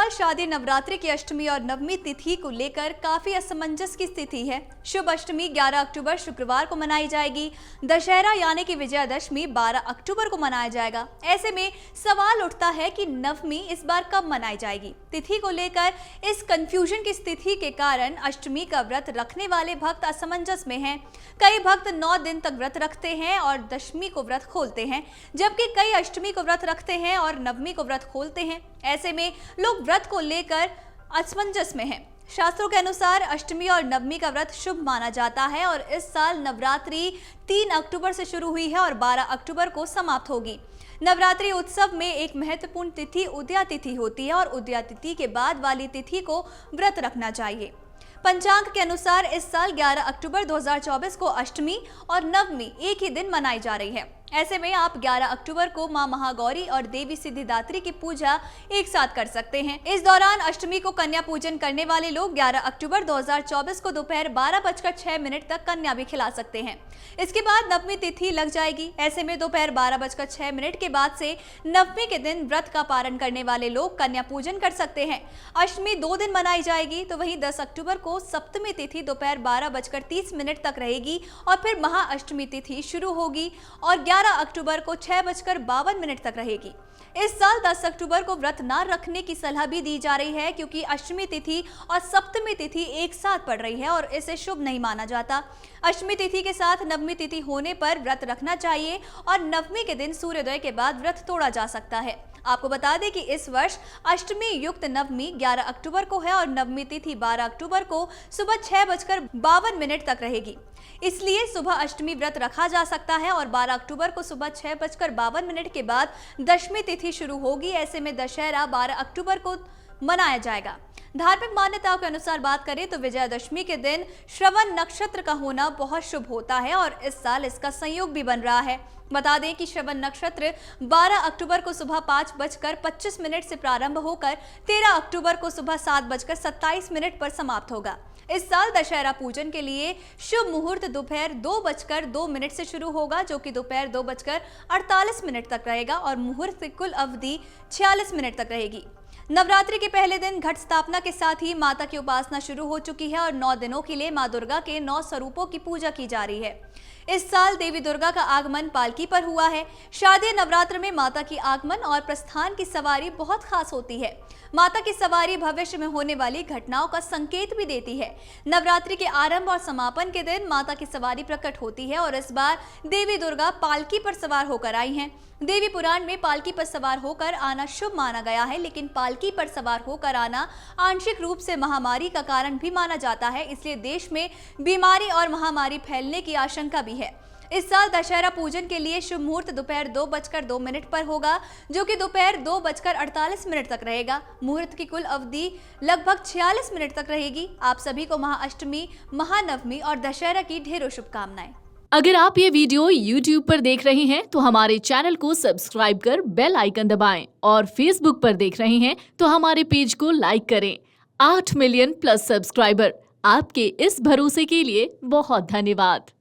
साल शारदीय नवरात्रि की अष्टमी और नवमी तिथि को लेकर काफी असमंजस की स्थिति है। शुभ अष्टमी 11 अक्टूबर शुक्रवार को मनाई जाएगी। दशहरा यानी कि विजयादशमी 12 अक्टूबर को मनाया जाएगा। ऐसे में सवाल उठता है कि नवमी इस बार कब मनाई जाएगी। तिथि को लेकर इस कंफ्यूजन की स्थिति के कारण अष्टमी का व्रत रखने वाले भक्त असमंजस में हैं। कई भक्त 9 दिन तक व्रत रखते हैं और दशमी को व्रत खोलते हैं, जबकि कई अष्टमी को व्रत रखते हैं और नवमी को व्रत खोलते हैं। ऐसे में लोग व्रत को लेकर असमंजस में हैं। शास्त्रों के अनुसार अष्टमी और नवमी का व्रत शुभ माना जाता है और इस साल नवरात्रि 3 अक्टूबर से शुरू हुई है और 12 अक्टूबर को समाप्त होगी। नवरात्रि उत्सव में एक महत्वपूर्ण तिथि उदया तिथि होती है और उदया तिथि के बाद वाली तिथि को व्रत रखना चाहिए। पंचांग के अनुसार इस साल 11 अक्टूबर 2024 को अष्टमी और नवमी एक ही दिन मनाई जा रही है। ऐसे में आप 11 अक्टूबर को मां महागौरी और देवी सिद्धिदात्री की पूजा एक साथ कर सकते हैं। इस दौरान अष्टमी को कन्या पूजन करने वाले लोग 11 अक्टूबर 2024 को दोपहर 12:06 तक कन्या भी खिला सकते हैं। इसके बाद नवमी तिथि लग जाएगी। ऐसे में दोपहर 12:06 के बाद से नवमी के दिन व्रत का पारण करने वाले लोग कन्या पूजन कर सकते हैं। अष्टमी 2 दिन मनाई जाएगी, तो वहीं 10 अक्टूबर को सप्तमी तिथि दोपहर 12:30 तक रहेगी और फिर महाअष्टमी तिथि शुरू होगी और 11 अक्टूबर को 6:52 तक रहेगी। इस साल 10 अक्टूबर को व्रत न रखने की सलाह भी दी जा रही है, क्योंकि अष्टमी तिथि और सप्तमी तिथि एक साथ पड़ रही है और इसे शुभ नहीं माना जाता। अष्टमी तिथि के साथ नवमी तिथि होने पर व्रत रखना चाहिए और नवमी के दिन सूर्योदय के बाद व्रत तोड़ा जा सकता है। आपको बता दें कि इस वर्ष अष्टमी युक्त नवमी 11 अक्टूबर को है और नवमी तिथि 12 अक्टूबर को सुबह 6:52 तक रहेगी। इसलिए सुबह अष्टमी व्रत रखा जा सकता है और 12 अक्टूबर को सुबह 6:52 के बाद दशमी तिथि शुरू होगी। ऐसे में दशहरा 12 अक्टूबर को मनाया जाएगा। धार्मिक मान्यताओं के अनुसार बात करें तो विजयादशमी के दिन श्रवण नक्षत्र का होना बहुत शुभ होता है और इस साल इसका संयोग भी बन रहा है। बता दें कि श्रवण नक्षत्र 12 अक्टूबर को सुबह 5:25 से प्रारंभ होकर 13 अक्टूबर को सुबह 7:27 पर समाप्त होगा। इस साल दशहरा पूजन के लिए शुभ मुहूर्त दोपहर 2:02 से शुरू होगा, जो कि दोपहर 2:48 तक रहेगा और मुहूर्त की कुल अवधि 46 मिनट तक रहेगी। नवरात्रि के पहले दिन घट स्थापना के साथ ही माता की उपासना शुरू हो चुकी है और 9 दिनों के लिए मां दुर्गा के 9 स्वरूपों की पूजा की जा रही है। इस साल देवी दुर्गा का आगमन पालकी पर हुआ है। शारदीय नवरात्र में माता की आगमन और प्रस्थान की सवारी बहुत खास होती है। माता की सवारी भविष्य में होने वाली घटनाओं का संकेत भी देती है। नवरात्रि के आरंभ और समापन के दिन माता की सवारी प्रकट होती है और इस बार देवी दुर्गा पालकी पर सवार होकर आई हैं। देवी पुराण में पालकी पर सवार होकर आना शुभ माना गया है, लेकिन पालकी पर सवार होकर आना आंशिक रूप से महामारी का कारण भी माना जाता है। इसलिए देश में बीमारी और महामारी फैलने की आशंका भी है। इस साल दशहरा पूजन के लिए शुभ मुहूर्त दोपहर 2:02 पर होगा, जो कि दोपहर 2:48 तक रहेगा। मुहूर्त की कुल अवधि लगभग 46 मिनट तक रहेगी। आप सभी को महाअष्टमी, महानवमी और दशहरा की ढेरों शुभकामनाएं। अगर आप ये वीडियो YouTube पर देख रहे हैं तो हमारे चैनल को सब्सक्राइब कर बेल आइकन दबाएं और Facebook पर देख रहे हैं तो हमारे पेज को लाइक करें। 8 मिलियन प्लस सब्सक्राइबर, आपके इस भरोसे के लिए बहुत धन्यवाद।